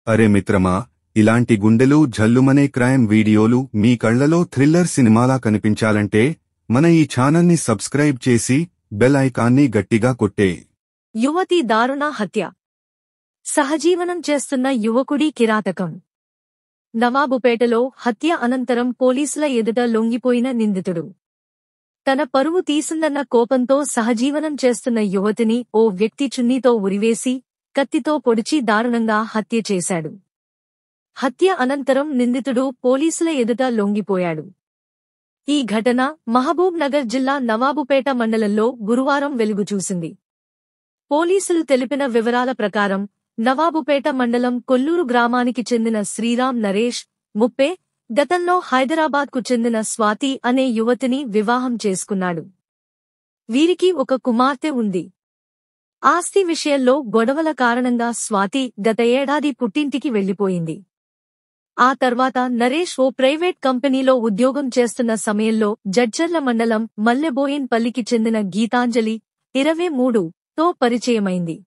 అరే మిత్రమా, ఇలాంటి గుండెలు జల్లుమనే క్రైమ్ వీడియోలు మీ కళ్లలో థ్రిల్లర్ సినిమాలా కనిపించాలంటే మన ఈ ఛానల్ని సబ్స్క్రైబ్ చేసి బెల్ ఐకాన్ని గట్టిగా కొట్టే. యువతి దారుణ హత్య. సహజీవనం చేస్తున్న యువకుడి కిరాతకం. నవాబుపేటలో హత్య అనంతరం పోలీసుల ఎదుట లొంగిపోయిన నిందితుడు. తన పరువు తీసిందన్న కోపంతో సహజీవనం చేస్తున్న యువతిని ఓ వ్యక్తి చున్నీతో ఉరివేసి కత్తితో పొడిచి దారుణంగా హత్య చేశాడు. హత్య అనంతరం నిందితుడు పోలీసుల ఎదుట లొంగిపోయాడు. ఈ ఘటన మహబూబ్ నగర్ జిల్లా నవాబుపేట మండలంలో గురువారం వెలుగుచూసింది. పోలీసులు తెలిపిన వివరాల ప్రకారం నవాబుపేట మండలం కొల్లూరు గ్రామానికి చెందిన శ్రీరామ్ నరేష్ 30 గతంలో హైదరాబాద్కు చెందిన స్వాతి అనే యువతిని వివాహం చేసుకున్నాడు. వీరికి ఒక కుమార్తె ఉంది. ఆస్తి విషయంలో గొడవల కారణంగా స్వాతి గత ఏడాది పుట్టింటికి వెళ్లిపోయింది. ఆ తర్వాత నరేష్ ఓ ప్రైవేట్ కంపెనీలో ఉద్యోగం చేస్తున్న సమయంలో జడ్చర్ల మండలం మల్లెబోయిన్పల్లికి చెందిన గీతాంజలి 23 తో పరిచయమైంది.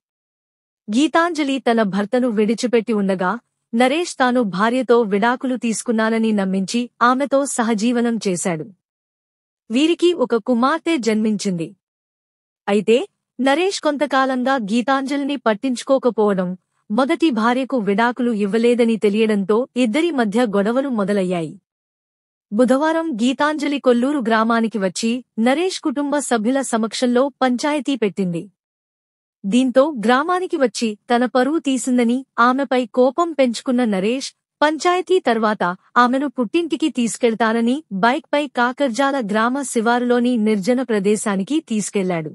గీతాంజలి తన భర్తను విడిచిపెట్టి ఉండగా నరేష్ తాను భార్యతో విడాకులు తీసుకున్నానని నమ్మించి ఆమెతో సహజీవనం చేశాడు. వీరికి ఒక కుమార్తె జన్మించింది. అయితే నరేష్ కొంతకాలంగా గీతాంజలిని పట్టించుకోకపోవడం, మొదటి భార్యకు విడాకులు ఇవ్వలేదని తెలియడంతో ఇద్దరి మధ్య గొడవలు మొదలయ్యాయి. బుధవారం గీతాంజలి కొల్లూరు గ్రామానికి వచ్చి నరేష్ కుటుంబ సభ్యుల సమక్షంలో పంచాయతీ పెట్టింది. దీంతో గ్రామానికి వచ్చి తన పరువు తీసిందని ఆమెపై కోపం పెంచుకున్న నరేష్ పంచాయతీ తర్వాత ఆమెను పుట్టింటికి తీసుకెళ్తానని బైక్పై కాకర్జాల గ్రామ శివారులోని నిర్జన ప్రదేశానికి తీసుకెళ్లాడు.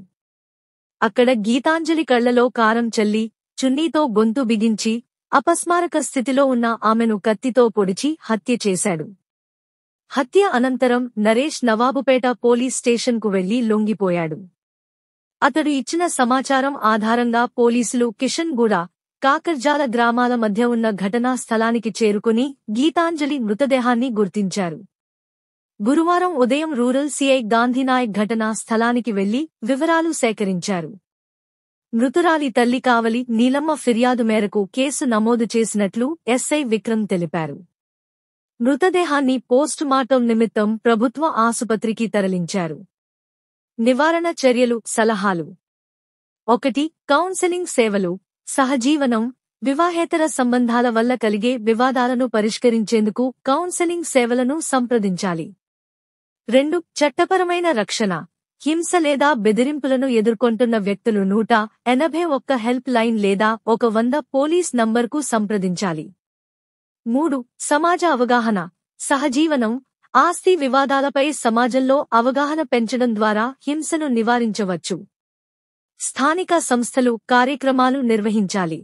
అక్కడ గీతాంజలి కళ్లలో కారం చల్లి చున్నీతో గొంతు బిగించి అపస్మారక స్థితిలో ఉన్న ఆమెను కత్తితో పొడిచి హత్య చేశాడు. హత్య అనంతరం నరేష్ నవాబుపేట పోలీస్ స్టేషన్కు వెళ్లి లొంగిపోయాడు. అతడు ఇచ్చిన సమాచారం ఆధారంగా పోలీసులు కిషన్గూడ, కాకర్జాల గ్రామాల మధ్య ఉన్న ఘటనా స్థలానికి చేరుకుని గీతాంజలి మృతదేహాన్ని గుర్తించారు. గురువారం ఉదయం రూరల్ సీఐ గాంధీనాయక్ ఘటనా స్థలానికి వెళ్లి వివరాలు సేకరించారు. మృతురాలి తల్లి కావలి నీలమ్మ ఫిర్యాదు మేరకు కేసు నమోదు చేసినట్లు ఎస్ఐ విక్రమ్ తెలిపారు. మృతదేహాన్ని పోస్టుమార్టం నిమిత్తం ప్రభుత్వ ఆసుపత్రికి తరలించారు. నివారణ చర్యలు, సలహాలు. 1. కౌన్సెలింగ్ సేవలు. సహజీవనం, వివాహేతర సంబంధాల వల్ల కలిగే వివాదాలను పరిష్కరించేందుకు కౌన్సెలింగ్ సేవలను సంప్రదించాలి. 2. చట్టపరమైన రక్షణ. హింస లేదా బెదిరింపులను ఎదుర్కొంటున్న వ్యక్తులు 181 హెల్ప్ లైన్ లేదా 100 పోలీస్ నంబర్కు సంప్రదించాలి. 3. సమాజ అవగాహన. సహజీవనం, ఆస్తి వివాదాలపై సమాజంలో అవగాహన పెంచడం ద్వారా హింసను నివారించవచ్చు. స్థానిక సంస్థలు కార్యక్రమాలు నిర్వహించాలి.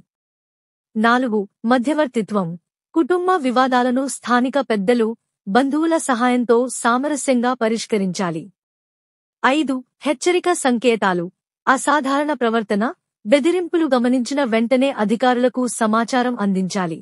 4. మధ్యవర్తిత్వం. కుటుంబ వివాదాలను స్థానిక పెద్దలు, బంధువుల సహాయంతో సామరస్యంగా పరిష్కరించాలి. 5. హెచ్చరిక సంకేతాలు. అసాధారణ ప్రవర్తన, బెదిరింపులు గమనించిన వెంటనే అధికారులకు సమాచారం అందించాలి.